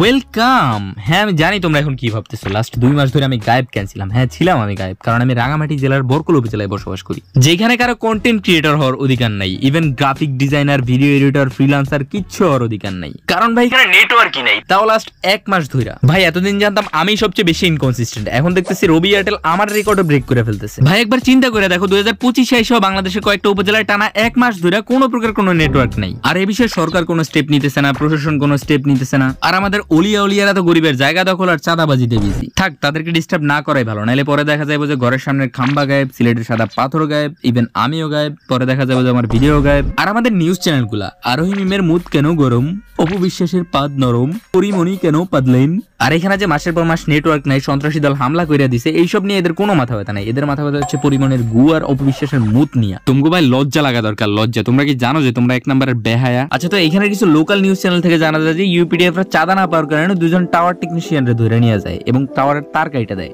Welcome. হ্যাঁ আমি জানি তোমরা এখন কি ভাবতেছো, লাস্ট 2 মাস ধরে আমি গায়েব কেন ছিলাম। হ্যাঁ ছিলাম আমি গায়েব, কারণ আমি রাঙামাটি জেলার বরকল উপজেলায় বসবাস করি, যেখানে কারো কন্টেন্ট ক্রিয়েটর হওয়ার অধিকার নাই, even graphic designer, video editor, freelancer কিচ্ছু হওয়ার অধিকার নাই, কারণ ভাই এখানে নেটওয়ার্কই নাই। তাও লাস্ট 1 মাস ধরে ভাই, এতদিন জানতাম আমি সবচেয়ে বেশি ইনকনসিস্টেন্ট, এখন দেখতেছি রবি এয়ারটেল আমার রেকর্ডও ব্রেক করে ফেলতেছে। ভাই একবার চিন্তা করে দেখো, 2025 এসেও বাংলাদেশের কয়েকটা উপজেলায় টানা 1 মাস ধরে কোনো প্রকার কোনো নেটওয়ার্ক নাই। আর এই বিষয়ে সরকার কোনো স্টেপ নিতেছে না, প্রশাসন কোনো স্টেপ নিতেছে না। আর আমাদের অলিয়ারা তো গরিবের জায়গা দখল আর চাঁদাবাজিতে বিজি। থাক, তাদেরকে ডিস্টার্ব না করাই ভালো, নাইলে পরে দেখা যাবে যে ঘরের সামনের খাম্বা গায়েব, সিলেটের সাদা পাথর গায়েব, ইভেন আমিও গায়েব, পরে দেখা যাবে যে আমার ভিডিও গায়েব। আর আমাদের নিউজ চ্যানেলগুলা, আরোহী মিমের মুদ কেন গরম, অপু বিশ্বাসের পাদ নরম, পরিমণি কেন পাদলেন। আর এখানে যে মাসের পর মাস নেটওয়ার্ক নাই, সন্ত্রাসী দল হামলা করে দিছে, এইসব নিয়ে এদের কোনো মাথা ব্যথা নাই। এদের মাথা ব্যথা হচ্ছে পরিমণের গু আর অপু বিশ্বাসের মুদ নিয়ে। তুমি ভাই লজ্জা লাগা দরকার, লজ্জা। তোমরা কি জানো যে তোমরা 1 নম্বরের বেহায়া? আচ্ছা, তো এখানে কিছু লোকাল নিউজ চ্যানেল থেকে জানা যায় যে ইউপিডিএফ রা চাঁদা না পাওয়ার কারণে 2জন টাওয়ার টেকনিশিয়ানরে ধরে নিয়ে যায় এবং টাওয়ারের তার কাইটা দেয়।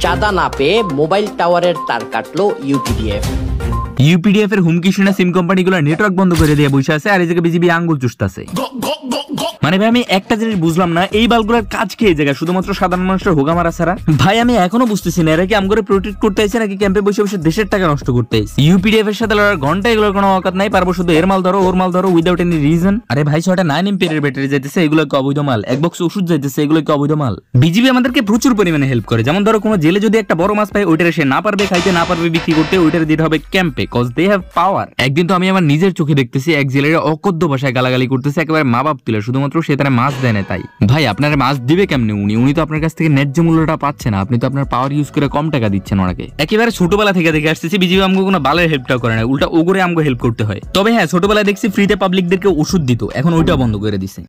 চাঁদা না পেয়ে মোবাইল টাওয়ারের তার কাটলো ইউপিডিএফ এর হুমকি শুনে সিম কোম্পানিগুলো নেটওয়ার্ক বন্ধ করে দিয়ে বসে আছে, আর এই জায়গায় বিজিবি আঙ্গুল চুষতেছে। মানে ভাই আমি একটা জিনিস বুঝলাম না, এই বালগুলোর কাজ কি এই জায়গায়? শুধুমাত্র সাধারণ মানুষের হোগা মারা ছাড়া। ভাই আমি এখনো বুঝতেছি না, এরা কি আমগরে প্রোটেক্ট করতে আইছে নাকি ক্যাম্পে বসে বসে দেশের টাকা নষ্ট করতে আইছে? ইউপিডিএফ এর সাথে লড়ার ঘন্টা এগুলোর কোনো অকাত নাই, পারবো শুধু এর মাল ধরো ওর মাল ধরো উইদাউট এনি রিজন। আরে ভাই 6টা 9 এমপিয়ারের ব্যাটারি যাইতেছে, এগুলো কি অবৈধ মাল? 1 বক্স ওষুধ যাইতেছে, এগুলো কি অবৈধ মাল? বিজিবি আমাদেরকে প্রচুর পরিমাণে হেল্প করে। যেমন ধরো কোনো জেলে যদি একটা বড় মাছ পায়, ওইটারে সে না পারবে খাইতে, না পারবে বিক্রি করতে, ওইটারে দিতে হবে ক্যাম্পে, কজ দে হ্যাভ পাওয়ার। একদিন তো আমি আমার নিজের চোখে দেখতেছি এক জেলের অকথ্য ভাষায় গালাগালি করতেছে, একেবারে মা বাপ তুলে, শুধুমাত্র সে তারা মাছ দেয় না তাই। ভাই আপনারা মাছ দিবে কেমনে? উনি তো আপনার কাছ থেকে ন্যায্য মূল্যটা পাচ্ছে না, আপনি তো আপনার পাওয়ার ইউজ করে কম টাকা দিচ্ছেন ওনাকে। একেবারে ছোটবেলা থেকে দেখে আসতেছি বিজিবি আমগো কোনো বালের হেল্পটা করে না, উল্টা ওগরে আমগো হেল্প করতে হয়। তবে হ্যাঁ, ছোটবেলায় দেখছি ফ্রিতে পাবলিকদেরকে ওষুধ দিত, এখন ওইটা বন্ধ করে দিছে।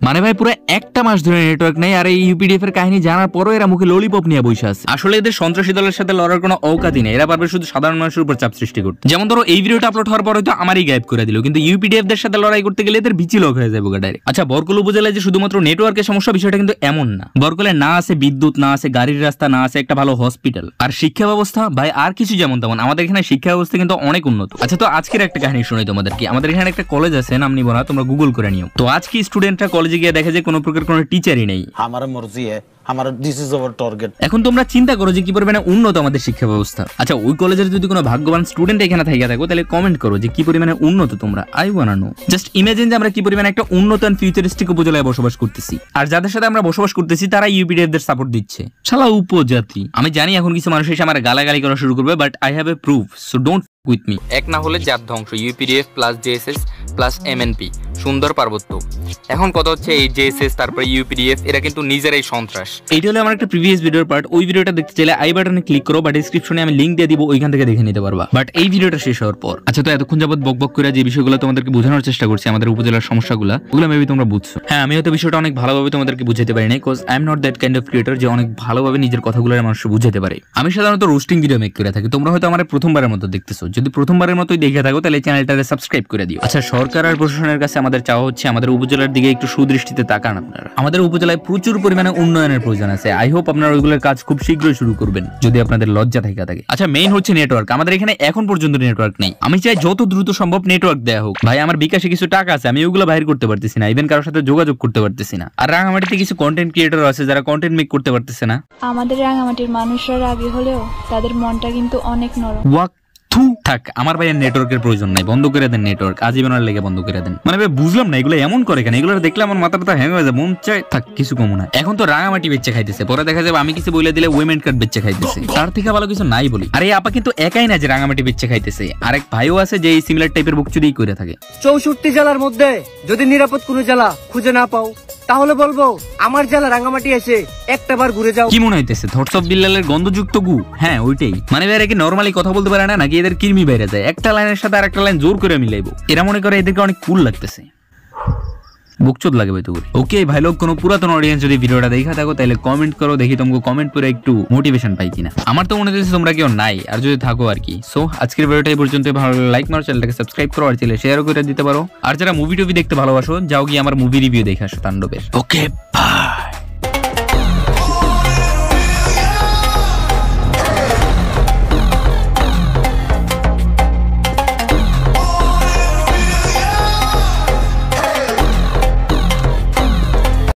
মানে ভাই পুরো 1টা মাস ধরে নেটওয়ার্ক নেই, আর এই ইউপিডিএফ এর কাহিনী জানার পরও এরা মুখে ললিপপ নিয়ে বসে আছে। আসলে এদের সন্ত্রাসী দলের সাথে লড়ার কোনো অকাতই নেই, এরা পারবে শুধু সাধারণ মানুষের উপর চাপ সৃষ্টি করতে। যেমন ধরো এই ভিডিওটা আপলোড হওয়ার পর হয়তো আমারই গায়েব করে দিল, কিন্তু ইউপিডিএফ দের সাথে লড়াই করতে গেলে এদের বিচি লক হয়ে যাবে ডাইরেক্ট। আচ্ছা, বরকল উপজেলায় যে শুধুমাত্র নেটওয়ার্কের সমস্যা, বিষয়টা কিন্তু এমন না। বরকলে না আছে বিদ্যুৎ, না আছে গাড়ির রাস্তা, না আছে একটা ভালো হসপিটাল, আর শিক্ষা ব্যবস্থা ভাই আর কিছু যেমন তেমন। আমাদের এখানে শিক্ষা ব্যবস্থা কিন্তু অনেক উন্নত। আচ্ছা, তো আজকের একটা কাহিনী শুনি তোমাদেরকে। আমাদের এখানে একটা কলেজ আছে, নাম নিব না, তোমরা গুগল করে নিও। তো আজকে স্টুডেন্টরা কলেজে গিয়ে দেখে যে কোনো কোনো টিচারই নেই। আমার মর্জি আমার দিস ইজ আওয়ার টার্গেট। এখন তোমরা চিন্তা করো যে কি পরিমাণে উন্নত আমাদের শিক্ষা ব্যবস্থা। আচ্ছা, ওই কলেজের যদি কোনো ভাগ্যবান স্টুডেন্ট এখানে থেকে থাকো, তাহলে কমেন্ট করো যে কি পরিমাণে উন্নত তোমরা। I wanna know. Just imagine যে আমরা কি পরিমাণে একটা উন্নত এন্ড ফিউচারিস্টিক উপজেলায় বসবাস করতেছি, আর যাদের সাথে আমরা বসবাস করতেছি তারা ইউপিডিএফ দের সাপোর্ট দিচ্ছে। শালা উপজাতি। আমি জানি এখন কিছু মানুষ এসে আমার গালাগালি করা শুরু করবে, but I have a proof, so don't with me। এক না হলে জাত ধ্বংস, UPDF plus JSS plus MNP, সুন্দর পার্বত্য। এখন কথা হচ্ছে এই জেএসএস তারপরে ইউপিডিএফ এরা কিন্তু নিজেরাই সন্ত্রাস। এইটা হলো আমার একটা প্রিভিয়াস ভিডিওর পার্ট। ওই ভিডিওটা দেখতে চাইলে আই বাটনে ক্লিক করো বা ডেসক্রিপশনে আমি লিংক দিয়ে দিব, ওইখান থেকে দেখে নিতে পারবা। বাট এই ভিডিওটা শেষ হওয়ার পর, আচ্ছা তো এতক্ষণ যাবত বকবক করে যে বিষয়গুলো তোমাদেরকে বোঝানোর চেষ্টা করছি, আমাদের উপজেলার সমস্যাগুলো, ওগুলো মেবি তোমরা বুঝছো। হ্যাঁ, আমি হয়তো বিষয়টা অনেক ভালোভাবে তোমাদেরকে বুঝাতে পারি না, because I am not that kind of creator যে অনেক ভালোভাবে নিজের কথাগুলো মানুষকে বুঝাতে পারে। আমি সাধারণত রোস্টিং ভিডিও মেক করে থাকি। তোমরা হয়তো আমার প্রথমবারের মতো দেখতেছো, যদি প্রথমবারের মতো দেখে থাকো তাহলে চ্যানেলটাকে সাবস্ক্রাইব করে দিও। আচ্ছা, সরকার আর প্রশাসনের কাছে আমাদের চাওয়া হচ্ছে আমাদের উপজেলার দিকে একটু সুদৃষ্টিতে তাকান আপনারা। আমাদের উপজেলায় প্রচুর পরিমাণে উন্নয়নের প্রয়োজন আছে। আই হোপ আপনারা ওইগুলোর কাজ খুব শীঘ্রই শুরু করবেন, যদি আপনাদের লজ্জা থাকে। আচ্ছা, মেইন হচ্ছে নেটওয়ার্ক। আমাদের এখানে এখন পর্যন্ত নেটওয়ার্ক নেই। আমি চাই যত দ্রুত সম্ভব নেটওয়ার্ক দেওয়া হোক। ভাই আমার বিকাশে কিছু টাকা আছে, আমি ওগুলো বাইর করতে পারতেছি না, ইভেন কারোর সাথে যোগাযোগ করতে পারতেছি না। আর রাঙামাটিতে কিছু কন্টেন্ট ক্রিয়েটর আছে যারা কন্টেন্ট মেক করতে পারতেছে না। আমাদের রাঙামাটির মানুষরা রাগী হলেও তাদের মনটা কিন্তু অনেক নরম। থাক, আমার ভাইয়ের নেটওয়ার্কের প্রয়োজন নাই, বন্ধ করে দেন নেটওয়ার্ক, আজীবনের লেগে বন্ধ করে দেন। মানে ভাই বুঝলাম না এগুলো এমন করে কেন? এগুলো দেখলে আমার মাথাটা হ্যাং হয়ে যায়, মন চায় থাক কিছু কম না। এখন তো রাঙামাটি বেচে খাইতেছে, পরে দেখা যাবে আমি কিছু বলে দিলে উইমেন কার্ড বেচে খাইতেছে, তার থেকে ভালো কিছু নাই বলি। আরে আপা কিন্তু একাই না যে রাঙামাটি বেচে খাইতেছে, আরেক ভাইও আছে যে এই সিমিলার টাইপের বুকচুরি করে থাকে। 64 জেলার মধ্যে যদি নিরাপদ কোনো জেলা খুঁজে না পাও, তাহলে বলবো আমার জেলা রাঙামাটি এসে একটা বার ঘুরে যাও। কি মনে হইতেছে থটস অফ বিল্লালের গন্ধযুক্ত গু? হ্যাঁ ওইটাই। মানে এরা কি নরমালি কথা বলতে পারে না নাকি এদের কিরমি বাইরে যায়? একটা লাইনের সাথে আরেকটা লাইন জোর করে মিলাইবো। এরা মনে করে এদেরকে অনেক কুল লাগতেছে, বুকচোদ লাগে ভাই। তো ওকে ভাই লোক, কোনো পুরাতন অডিয়েন্স যদি ভিডিওটা দেখা থাকো তাহলে কমেন্ট করো, দেখি তোমাকে কমেন্ট করে একটু মোটিভেশন পাই কিনা। আমার তো মনে হচ্ছে তোমরা কেউ নাই, আর যদি থাকো আর কি। সো আজকের ভিডিওটা এই পর্যন্ত। ভালো লাইক মারো, চ্যানেলটাকে সাবস্ক্রাইব করো, আর চ্যানেলে শেয়ারও করে দিতে পারো। আর যারা মুভি টুভি দেখতে ভালোবাসো, যাও গিয়ে আমার মুভি রিভিউ দেখে আসো তাণ্ডবের। Okay by.